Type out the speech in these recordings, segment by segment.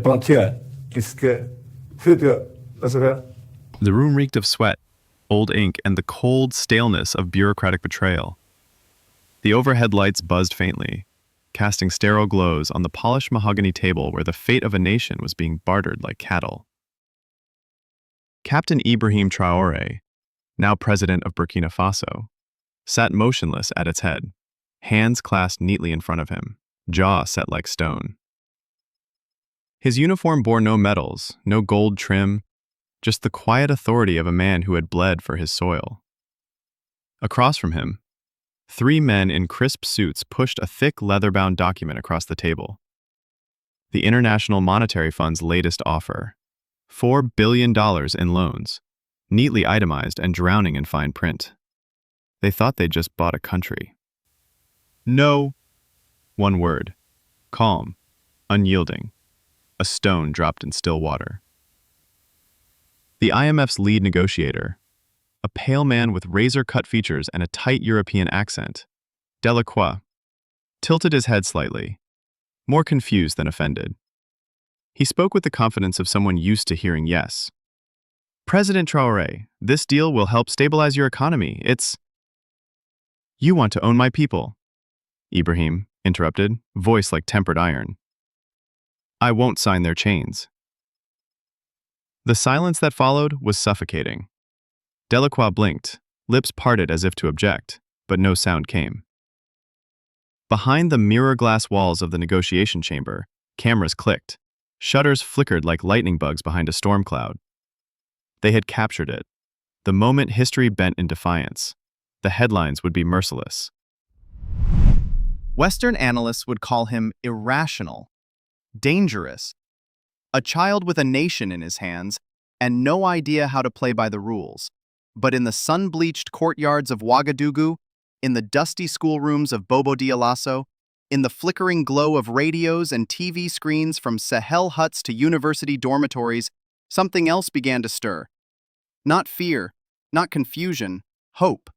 frontières, puisque The room reeked of sweat, old ink, and the cold staleness of bureaucratic betrayal. The overhead lights buzzed faintly, casting sterile glows on the polished mahogany table where the fate of a nation was being bartered like cattle. Captain Ibrahim Traoré, now president of Burkina Faso, sat motionless at its head, hands clasped neatly in front of him, jaw set like stone. His uniform bore no medals, no gold trim, just the quiet authority of a man who had bled for his soil. Across from him, 3 men in crisp suits pushed a thick leather-bound document across the table. The International Monetary Fund's latest offer, $4 billion in loans, neatly itemized and drowning in fine print. They thought they'd just bought a country. No. One word. Calm. Unyielding. A stone dropped in still water. The IMF's lead negotiator, a pale man with razor-cut features and a tight European accent, Delacroix, tilted his head slightly, more confused than offended. He spoke with the confidence of someone used to hearing yes. President Traoré, this deal will help stabilize your economy. You want to own my people, Ibrahim interrupted, voice like tempered iron. I won't sign their chains. The silence that followed was suffocating. Delacroix blinked, lips parted as if to object, but no sound came. Behind the mirror glass walls of the negotiation chamber, cameras clicked. Shutters flickered like lightning bugs behind a storm cloud. They had captured it. The moment history bent in defiance. The headlines would be merciless. Western analysts would call him irrational, dangerous, a child with a nation in his hands and no idea how to play by the rules. But in the sun-bleached courtyards of Ouagadougou, in the dusty schoolrooms of Bobo Dioulasso, in the flickering glow of radios and TV screens from Sahel huts to university dormitories, something else began to stir. Not fear, not confusion, hope.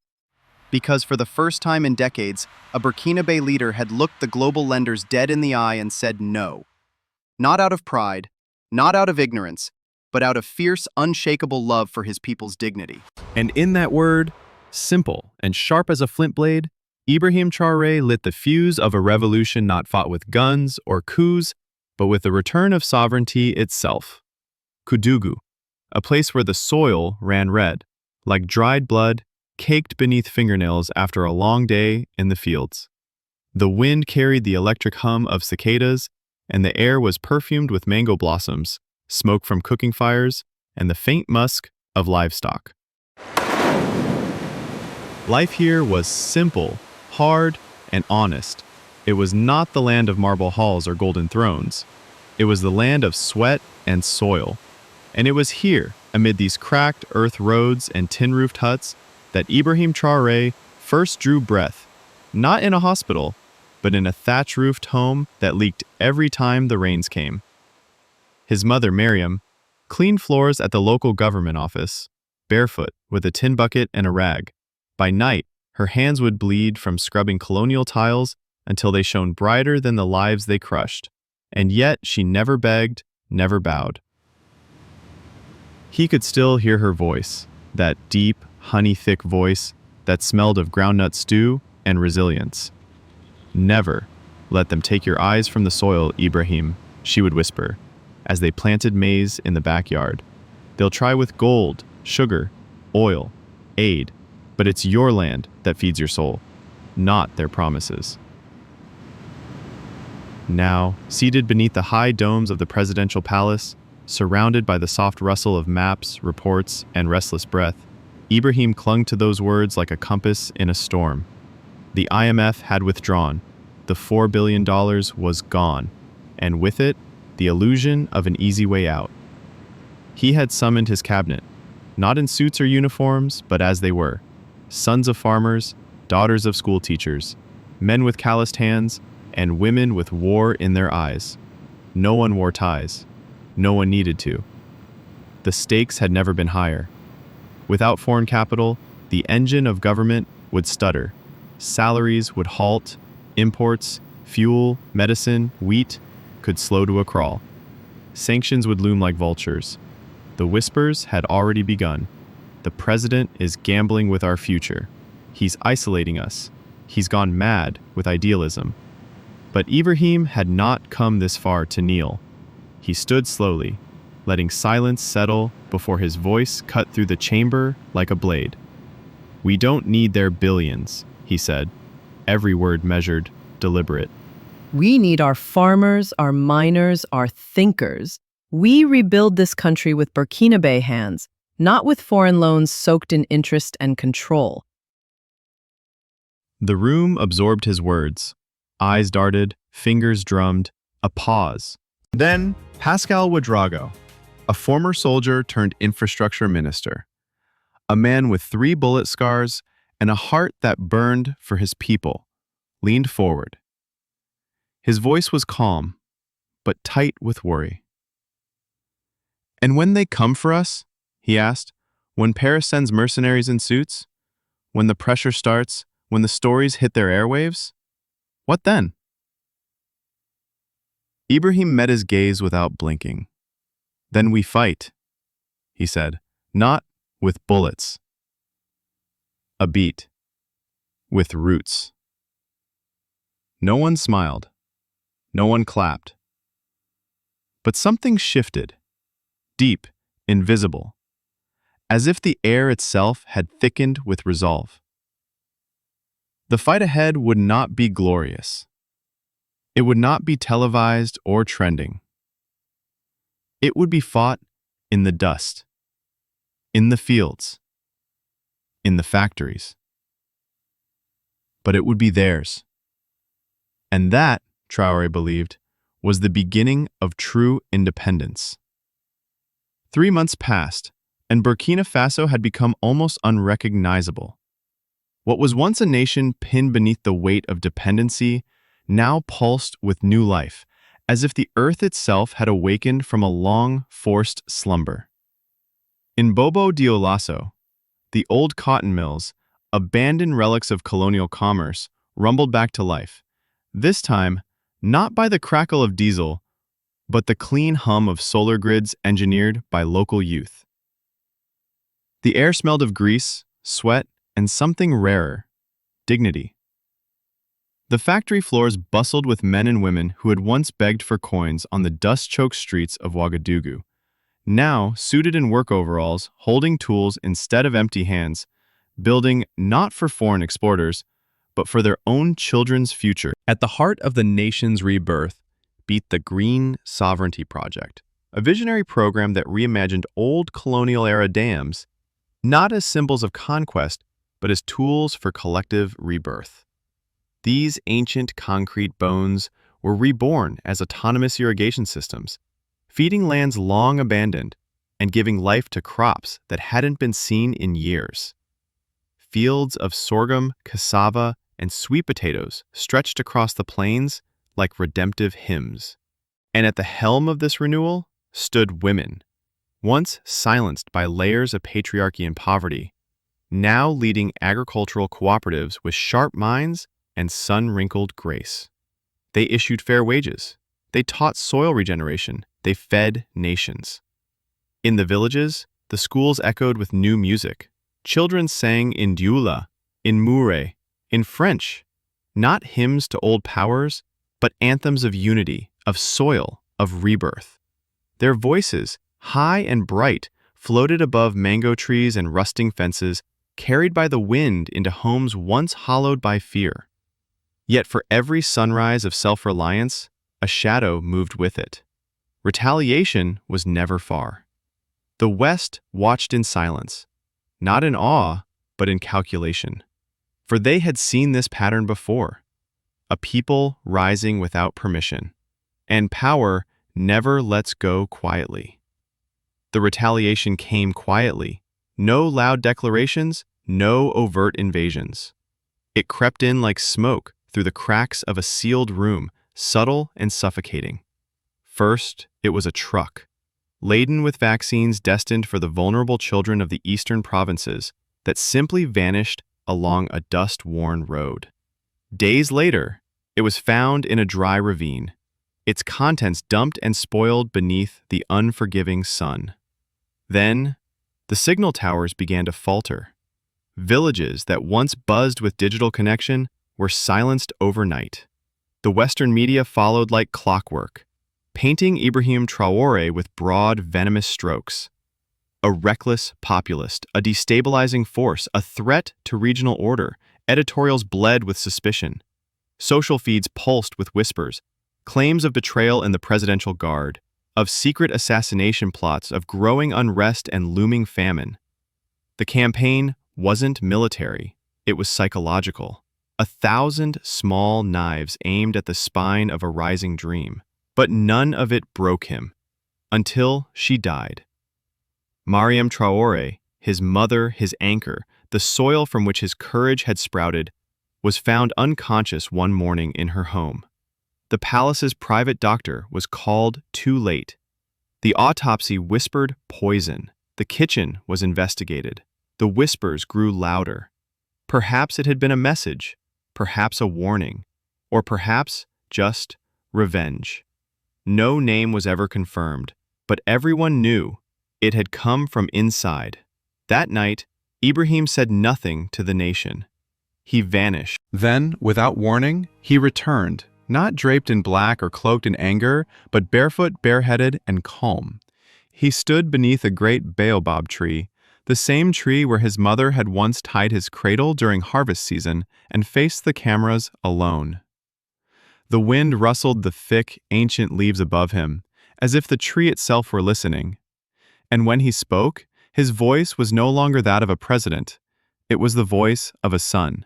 Because for the first time in decades, a Burkinabe leader had looked the global lenders dead in the eye and said no. Not out of pride, not out of ignorance, but out of fierce, unshakable love for his people's dignity. And in that word, simple and sharp as a flint blade, Ibrahim Traoré lit the fuse of a revolution not fought with guns or coups, but with the return of sovereignty itself. Koudougou, a place where the soil ran red, like dried blood, caked beneath fingernails after a long day in the fields. The wind carried the electric hum of cicadas, and the air was perfumed with mango blossoms, smoke from cooking fires, and the faint musk of livestock. Life here was simple, hard, and honest. It was not the land of marble halls or golden thrones. It was the land of sweat and soil. And it was here, amid these cracked earth roads and tin-roofed huts, that Ibrahim Traoré first drew breath, not in a hospital, but in a thatch-roofed home that leaked every time the rains came. His mother, Miriam, cleaned floors at the local government office, barefoot with a tin bucket and a rag. By night, her hands would bleed from scrubbing colonial tiles until they shone brighter than the lives they crushed. And yet she never begged, never bowed. He could still hear her voice, that deep, honey-thick voice that smelled of groundnut stew and resilience. Never let them take your eyes from the soil, Ibrahim, she would whisper, as they planted maize in the backyard. They'll try with gold, sugar, oil, aid, but it's your land that feeds your soul, not their promises. Now, seated beneath the high domes of the presidential palace, surrounded by the soft rustle of maps, reports, and restless breath, Ibrahim clung to those words like a compass in a storm. The IMF had withdrawn. The $4 billion was gone, and with it, the illusion of an easy way out. He had summoned his cabinet, not in suits or uniforms, but as they were, sons of farmers, daughters of school teachers, men with calloused hands, and women with war in their eyes. No one wore ties. No one needed to. The stakes had never been higher. Without foreign capital, the engine of government would stutter. Salaries would halt. Imports, fuel, medicine, wheat could slow to a crawl. Sanctions would loom like vultures. The whispers had already begun. The president is gambling with our future. He's isolating us. He's gone mad with idealism. But Ibrahim had not come this far to kneel. He stood slowly, letting silence settle before his voice cut through the chamber like a blade. "We don't need their billions," he said, every word measured, deliberate. We need our farmers, our miners, our thinkers. We rebuild this country with Burkina hands, not with foreign loans soaked in interest and control. The room absorbed his words. Eyes darted, fingers drummed, a pause. Then Pascal Ouedraogo, a former soldier turned infrastructure minister, a man with 3 bullet scars and a heart that burned for his people, leaned forward. His voice was calm, but tight with worry. "And when they come for us," he asked, "when Paris sends mercenaries in suits, when the pressure starts, when the stories hit their airwaves, what then?" Ibrahim met his gaze without blinking. "Then we fight," he said, "not with bullets. A beat. With roots." No one smiled. No one clapped. But something shifted, deep, invisible, as if the air itself had thickened with resolve. The fight ahead would not be glorious. It would not be televised or trending. It would be fought in the dust, in the fields, in the factories. But it would be theirs. And that, Traoré believed, was the beginning of true independence. 3 months passed, and Burkina Faso had become almost unrecognizable. What was once a nation pinned beneath the weight of dependency now pulsed with new life, as if the earth itself had awakened from a long, forced slumber. In Bobo Dioulasso, the old cotton mills, abandoned relics of colonial commerce, rumbled back to life, this time not by the crackle of diesel, but the clean hum of solar grids engineered by local youth. The air smelled of grease, sweat, and something rarer, dignity. The factory floors bustled with men and women who had once begged for coins on the dust-choked streets of Ouagadougou, now suited in work overalls, holding tools instead of empty hands, building not for foreign exporters, but for their own children's future. At the heart of the nation's rebirth beat the Green Sovereignty Project, a visionary program that reimagined old colonial-era dams not as symbols of conquest, but as tools for collective rebirth. These ancient concrete bones were reborn as autonomous irrigation systems, feeding lands long abandoned and giving life to crops that hadn't been seen in years. Fields of sorghum, cassava, and sweet potatoes stretched across the plains like redemptive hymns. And at the helm of this renewal stood women, once silenced by layers of patriarchy and poverty, now leading agricultural cooperatives with sharp minds and sun-wrinkled grace. They issued fair wages. They taught soil regeneration. They fed nations. In the villages, the schools echoed with new music. Children sang in Dioula, in Moure, in French, not hymns to old powers, but anthems of unity, of soil, of rebirth. Their voices, high and bright, floated above mango trees and rusting fences, carried by the wind into homes once hollowed by fear. Yet for every sunrise of self-reliance, a shadow moved with it. Retaliation was never far. The West watched in silence, not in awe, but in calculation. For they had seen this pattern before, a people rising without permission, and power never lets go quietly. The retaliation came quietly, no loud declarations, no overt invasions. It crept in like smoke through the cracks of a sealed room, subtle and suffocating. First, it was a truck, laden with vaccines destined for the vulnerable children of the eastern provinces, that simply vanished along a dust-worn road. Days later, it was found in a dry ravine, its contents dumped and spoiled beneath the unforgiving sun. Then, the signal towers began to falter. Villages that once buzzed with digital connection were silenced overnight. The Western media followed like clockwork, painting Ibrahim Traoré with broad, venomous strokes. A reckless populist, a destabilizing force, a threat to regional order. Editorials bled with suspicion. Social feeds pulsed with whispers, claims of betrayal in the presidential guard, of secret assassination plots, of growing unrest and looming famine. The campaign wasn't military, it was psychological. 1,000 small knives aimed at the spine of a rising dream, but none of it broke him, until she died. Mariam Traoré, his mother, his anchor, the soil from which his courage had sprouted, was found unconscious one morning in her home. The palace's private doctor was called too late. The autopsy whispered poison. The kitchen was investigated. The whispers grew louder. Perhaps it had been a message, perhaps a warning, or perhaps just revenge. No name was ever confirmed, but everyone knew it had come from inside. That night, Ibrahim said nothing to the nation. He vanished. Then, without warning, he returned, not draped in black or cloaked in anger, but barefoot, bareheaded, and calm. He stood beneath a great baobab tree, the same tree where his mother had once tied his cradle during harvest season, and faced the cameras alone. The wind rustled the thick, ancient leaves above him, as if the tree itself were listening. And when he spoke, his voice was no longer that of a president. It was the voice of a son.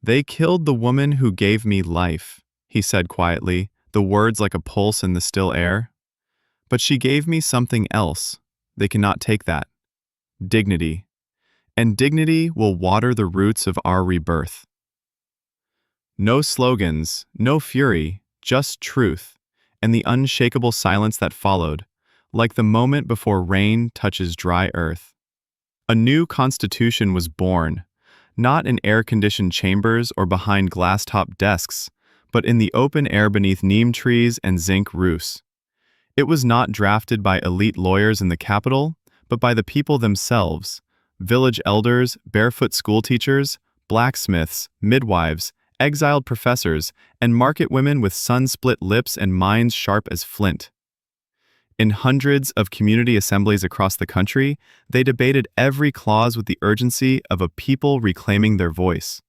"They killed the woman who gave me life," he said quietly, the words like a pulse in the still air. "But she gave me something else. They cannot take that. Dignity. And dignity will water the roots of our rebirth." No slogans, no fury, just truth, and the unshakable silence that followed, like the moment before rain touches dry earth. A new constitution was born, not in air-conditioned chambers or behind glass-topped desks, but in the open air beneath neem trees and zinc roofs. It was not drafted by elite lawyers in the capital, but by the people themselves, village elders, barefoot schoolteachers, blacksmiths, midwives, exiled professors, and market women with sun-split lips and minds sharp as flint. In hundreds of community assemblies across the country, they debated every clause with the urgency of a people reclaiming their voice.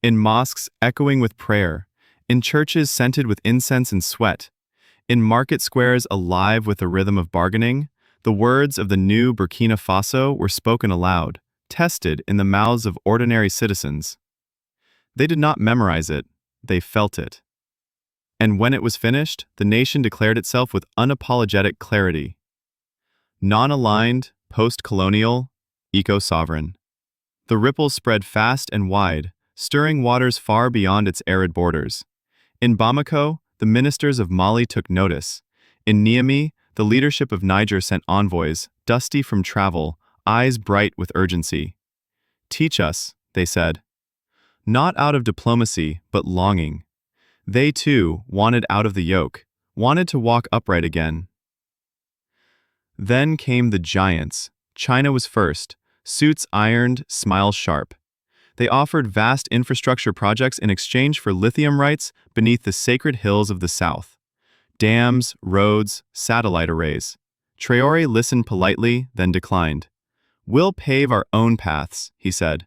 In mosques echoing with prayer, in churches scented with incense and sweat, in market squares alive with the rhythm of bargaining, the words of the new Burkina Faso were spoken aloud, tested in the mouths of ordinary citizens. They did not memorize it, they felt it. And when it was finished, the nation declared itself with unapologetic clarity. Non-aligned, post-colonial, eco-sovereign. The ripples spread fast and wide, stirring waters far beyond its arid borders. In Bamako, the ministers of Mali took notice. In Niamey, the leadership of Niger sent envoys, dusty from travel, eyes bright with urgency. "Teach us," they said. Not out of diplomacy, but longing. They too wanted out of the yoke, wanted to walk upright again. Then came the giants. China was first, suits ironed, smiles sharp. They offered vast infrastructure projects in exchange for lithium rights beneath the sacred hills of the south. Dams, roads, satellite arrays. Traoré listened politely, then declined. "We'll pave our own paths," he said.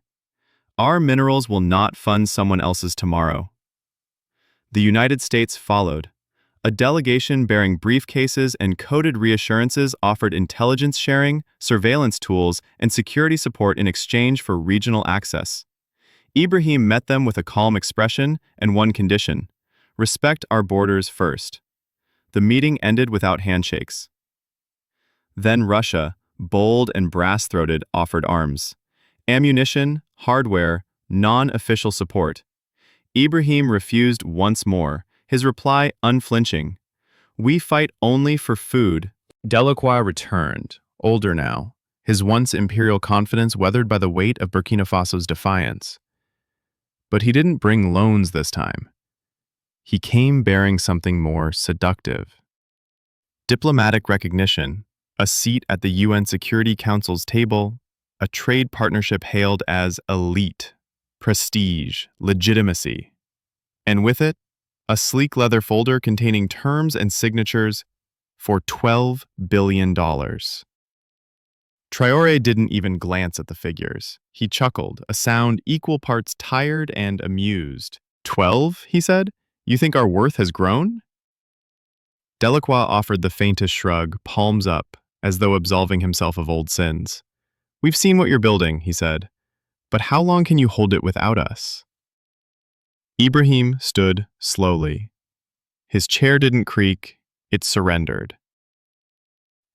"Our minerals will not fund someone else's tomorrow." The United States followed. A delegation bearing briefcases and coded reassurances offered intelligence sharing, surveillance tools, and security support in exchange for regional access. Ibrahim met them with a calm expression and one condition: respect our borders first. The meeting ended without handshakes. Then Russia, bold and brass-throated, offered arms. Ammunition, hardware, non-official support. Ibrahim refused once more, his reply unflinching: "We fight only for food." Delacroix returned, older now, his once imperial confidence weathered by the weight of Burkina Faso's defiance. But he didn't bring loans this time. he came bearing something more seductive. Diplomatic recognition, a seat at the UN Security Council's table, a trade partnership hailed as elite, prestige, legitimacy. And with it, a sleek leather folder containing terms and signatures for $12 billion. Traoré didn't even glance at the figures. He chuckled, a sound equal parts tired and amused. 12, he said? You think our worth has grown? Delacroix offered the faintest shrug, palms up, as though absolving himself of old sins. We've seen what you're building, he said. But how long can you hold it without us? Ibrahim stood slowly. His chair didn't creak, it surrendered.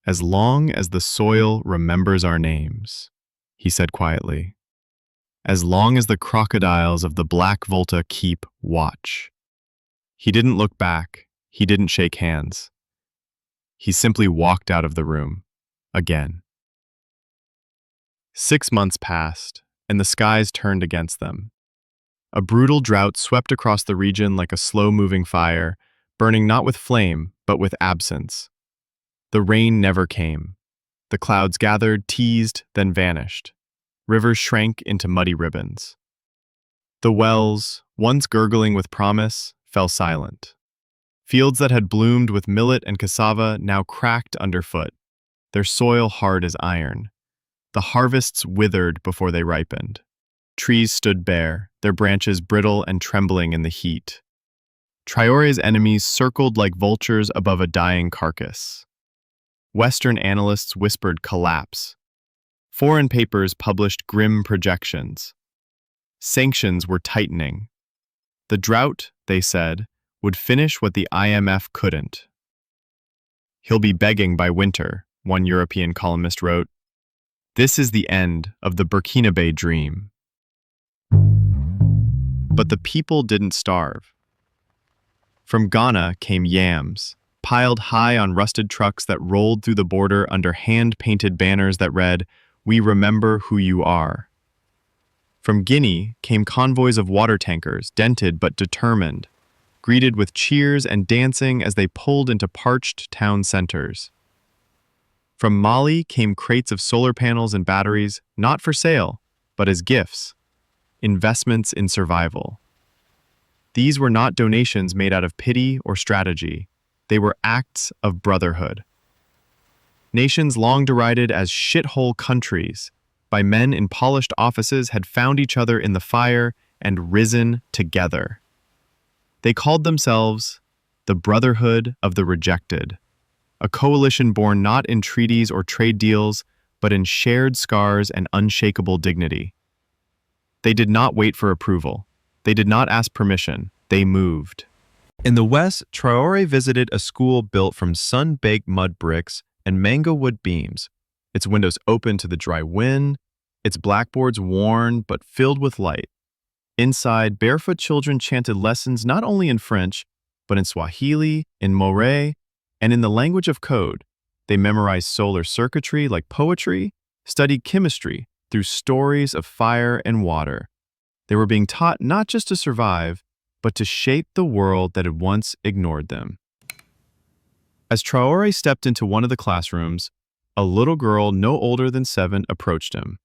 As long as the soil remembers our names, he said quietly. As long as the crocodiles of the Black Volta keep watch. He didn't look back. He didn't shake hands. He simply walked out of the room, again. 6 months passed, and the skies turned against them. A brutal drought swept across the region like a slow-moving fire, burning not with flame, but with absence. The rain never came. The clouds gathered, teased, then vanished. Rivers shrank into muddy ribbons. The wells, once gurgling with promise, fell silent. Fields that had bloomed with millet and cassava now cracked underfoot, their soil hard as iron. The harvests withered before they ripened. Trees stood bare, their branches brittle and trembling in the heat. Traoré's enemies circled like vultures above a dying carcass. Western analysts whispered collapse. Foreign papers published grim projections. Sanctions were tightening. The drought, they said, would finish what the IMF couldn't. He'll be begging by winter, one European columnist wrote. This is the end of the Burkina dream. But the people didn't starve. From Ghana came yams, piled high on rusted trucks that rolled through the border under hand-painted banners that read, "We remember who you are." From Guinea came convoys of water tankers, dented but determined, greeted with cheers and dancing as they pulled into parched town centers. From Mali came crates of solar panels and batteries, not for sale, but as gifts, investments in survival. These were not donations made out of pity or strategy. They were acts of brotherhood. Nations long derided as shithole countries by men in polished offices had found each other in the fire and risen together. They called themselves the Brotherhood of the Rejected, a coalition born not in treaties or trade deals, but in shared scars and unshakable dignity. They did not wait for approval. They did not ask permission. They moved. In the West, Traoré visited a school built from sun-baked mud bricks and mango wood beams, its windows open to the dry wind, its blackboards worn but filled with light. Inside, barefoot children chanted lessons not only in French, but in Swahili, in Moray, and in the language of code. They memorized solar circuitry like poetry, studied chemistry through stories of fire and water. They were being taught not just to survive, but to shape the world that had once ignored them. As Traoré stepped into one of the classrooms, a little girl no older than 7 approached him.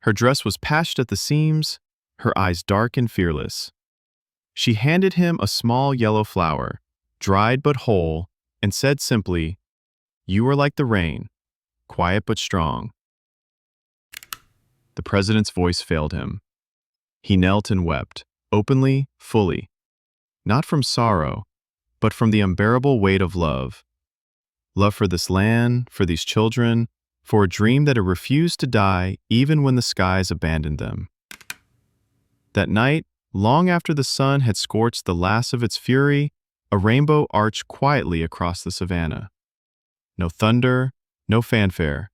Her dress was patched at the seams, her eyes dark and fearless. She handed him a small yellow flower, dried but whole, and said simply, "You are like the rain, quiet but strong." The president's voice failed him. He knelt and wept, openly, fully, not from sorrow, but from the unbearable weight of love. Love for this land, for these children, for a dream that had refused to die even when the skies abandoned them. That night, long after the sun had scorched the last of its fury, a rainbow arched quietly across the savannah. No thunder, no fanfare,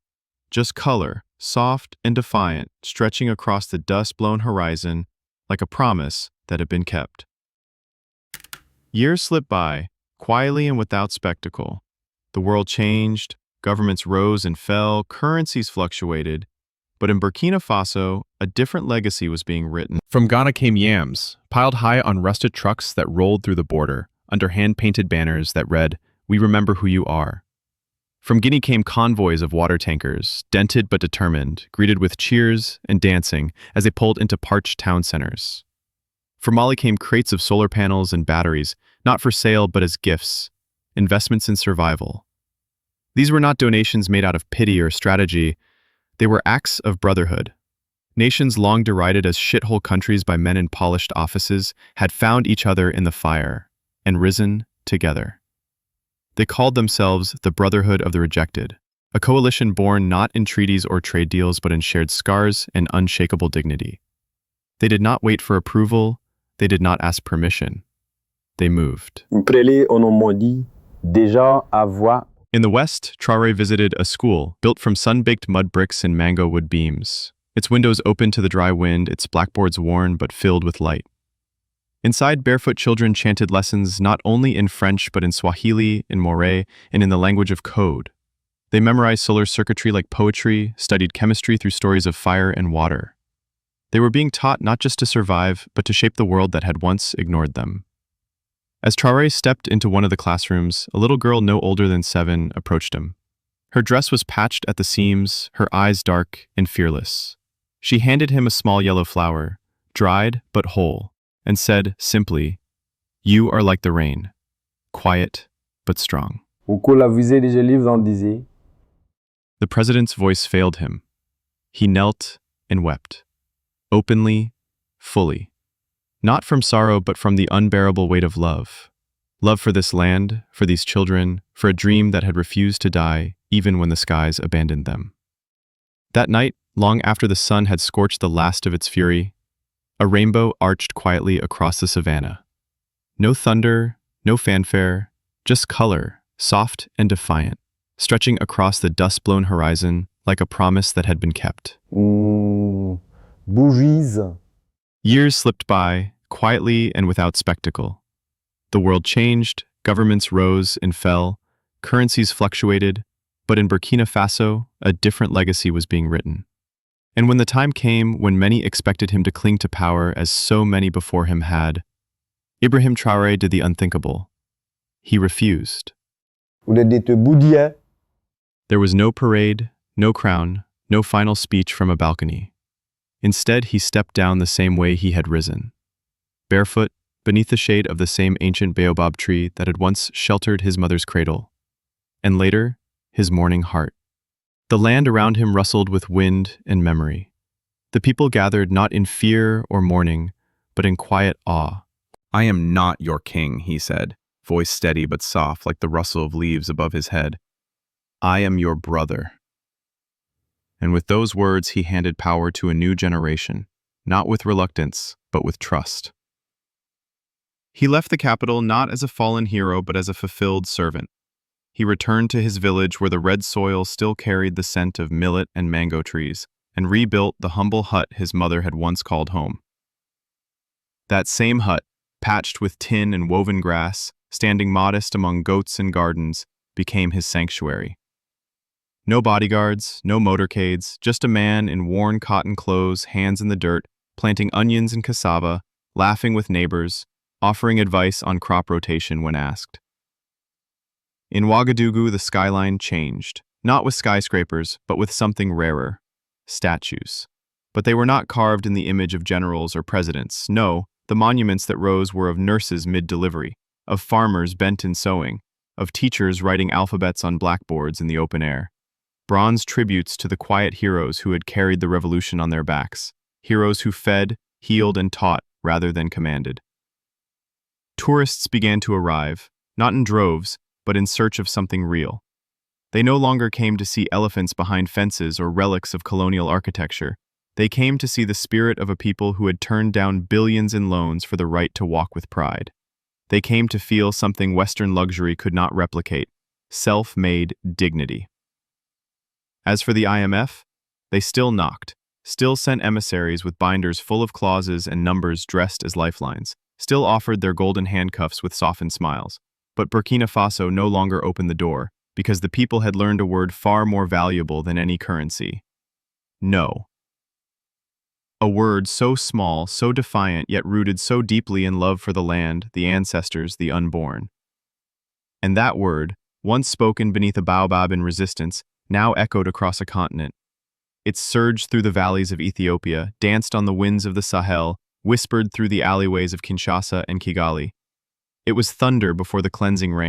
just color, soft and defiant, stretching across the dust-blown horizon like a promise that had been kept. Years slipped by, quietly and without spectacle. The world changed, governments rose and fell, currencies fluctuated, But in Burkina Faso, a different legacy was being written. From Ghana came yams, piled high on rusted trucks that rolled through the border, under hand-painted banners that read, "We remember who you are." From Guinea came convoys of water tankers, dented but determined, greeted with cheers and dancing as they pulled into parched town centers. From Mali came crates of solar panels and batteries, not for sale but as gifts, investments in survival. These were not donations made out of pity or strategy, they were acts of brotherhood. Nations long derided as shithole countries by men in polished offices had found each other in the fire and risen together. They called themselves the Brotherhood of the Rejected, a coalition born not in treaties or trade deals but in shared scars and unshakable dignity. They did not wait for approval, they did not ask permission. They moved. In the West, Traoré visited a school built from sun-baked mud bricks and mango wood beams. Its windows open to the dry wind, its blackboards worn but filled with light. Inside, barefoot children chanted lessons not only in French but in Swahili, in Moray, and in the language of code. They memorized solar circuitry like poetry, studied chemistry through stories of fire and water. They were being taught not just to survive, but to shape the world that had once ignored them. As Traoré stepped into one of the classrooms, a little girl no older than 7 approached him. Her dress was patched at the seams, her eyes dark and fearless. She handed him a small yellow flower, dried but whole, and said simply, "You are like the rain, quiet but strong." The The president's voice failed him. He knelt and wept, openly, fully. Not from sorrow, but from the unbearable weight of love. Love for this land, for these children, for a dream that had refused to die even when the skies abandoned them. That night, long after the sun had scorched the last of its fury, a rainbow arched quietly across the savannah. No thunder, no fanfare, just color, soft and defiant, stretching across the dust-blown horizon like a promise that had been kept. Bougies. Years slipped by, quietly and without spectacle. The world changed, governments rose and fell, currencies fluctuated, but in Burkina Faso, a different legacy was being written. And when the time came when many expected him to cling to power as so many before him had, Ibrahim Traoré did the unthinkable. He refused. There was no parade, no crown, no final speech from a balcony. Instead, he stepped down the same way he had risen. Barefoot, beneath the shade of the same ancient baobab tree that had once sheltered his mother's cradle. And later, his mourning heart. The land around him rustled with wind and memory. The people gathered not in fear or mourning, but in quiet awe. "I am not your king," he said, voice steady but soft like the rustle of leaves above his head. "I am your brother." And with those words, he handed power to a new generation, not with reluctance, but with trust. He left the capital not as a fallen hero, but as a fulfilled servant. He returned to his village where the red soil still carried the scent of millet and mango trees, and rebuilt the humble hut his mother had once called home. That same hut, patched with tin and woven grass, standing modest among goats and gardens, became his sanctuary. No bodyguards, no motorcades, just a man in worn cotton clothes, hands in the dirt, planting onions and cassava, laughing with neighbors, offering advice on crop rotation when asked. In Ouagadougou, the skyline changed, not with skyscrapers, but with something rarer, statues. But they were not carved in the image of generals or presidents. No, the monuments that rose were of nurses mid-delivery, of farmers bent in sowing, of teachers writing alphabets on blackboards in the open air. Bronze tributes to the quiet heroes who had carried the revolution on their backs, heroes who fed, healed, and taught rather than commanded. Tourists began to arrive, not in droves, but in search of something real. They no longer came to see elephants behind fences or relics of colonial architecture. They came to see the spirit of a people who had turned down billions in loans for the right to walk with pride. They came to feel something Western luxury could not replicate, self-made dignity. As for the IMF, they still knocked, still sent emissaries with binders full of clauses and numbers dressed as lifelines, still offered their golden handcuffs with softened smiles. But Burkina Faso no longer opened the door, because the people had learned a word far more valuable than any currency. No. A word so small, so defiant, yet rooted so deeply in love for the land, the ancestors, the unborn. And that word, once spoken beneath a baobab in resistance, now echoed across a continent. It surged through the valleys of Ethiopia, danced on the winds of the Sahel, whispered through the alleyways of Kinshasa and Kigali. It was thunder before the cleansing rain.